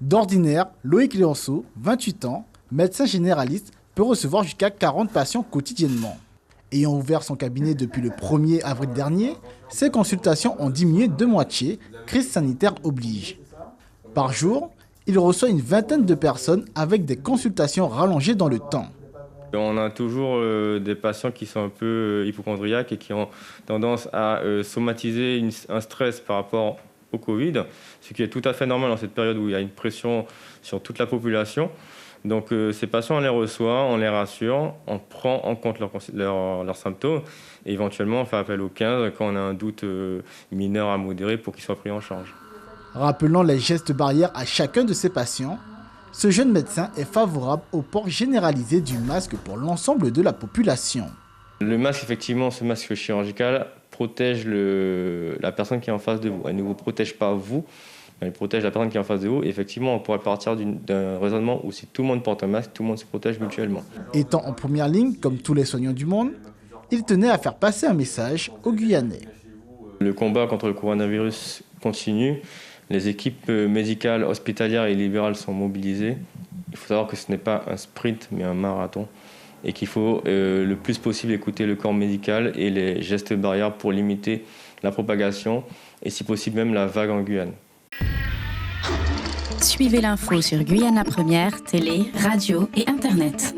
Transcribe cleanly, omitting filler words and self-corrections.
D'ordinaire, Loïc Léonceau, 28 ans, médecin généraliste, peut recevoir jusqu'à 40 patients quotidiennement. Ayant ouvert son cabinet depuis le 1er avril dernier, ses consultations ont diminué de moitié, crise sanitaire oblige. Par jour, il reçoit une vingtaine de personnes avec des consultations rallongées dans le temps. On a toujours des patients qui sont un peu hypocondriaques et qui ont tendance à somatiser un stress par rapport au Covid, ce qui est tout à fait normal dans cette période où il y a une pression sur toute la population. Donc ces patients, on les reçoit, on les rassure, on prend en compte leurs symptômes et éventuellement on fait appel au 15 quand on a un doute mineur à modéré pour qu'ils soient pris en charge. Rappelant les gestes barrières à chacun de ses patients, ce jeune médecin est favorable au port généralisé du masque pour l'ensemble de la population. Le masque, effectivement, ce masque chirurgical protège la personne qui est en face de vous. Elle ne vous protège pas vous, elle protège la personne qui est en face de vous. Et effectivement, on pourrait partir d'un raisonnement où si tout le monde porte un masque, tout le monde se protège mutuellement. Étant en première ligne, comme tous les soignants du monde, il tenait à faire passer un message aux Guyanais. Le combat contre le coronavirus continue. Les équipes médicales, hospitalières et libérales sont mobilisées. Il faut savoir que ce n'est pas un sprint, mais un marathon. Et qu'il faut le plus possible écouter le corps médical et les gestes barrières pour limiter la propagation et si possible même la vague en Guyane. Suivez l'info sur Guyane la Première, télé, radio et internet.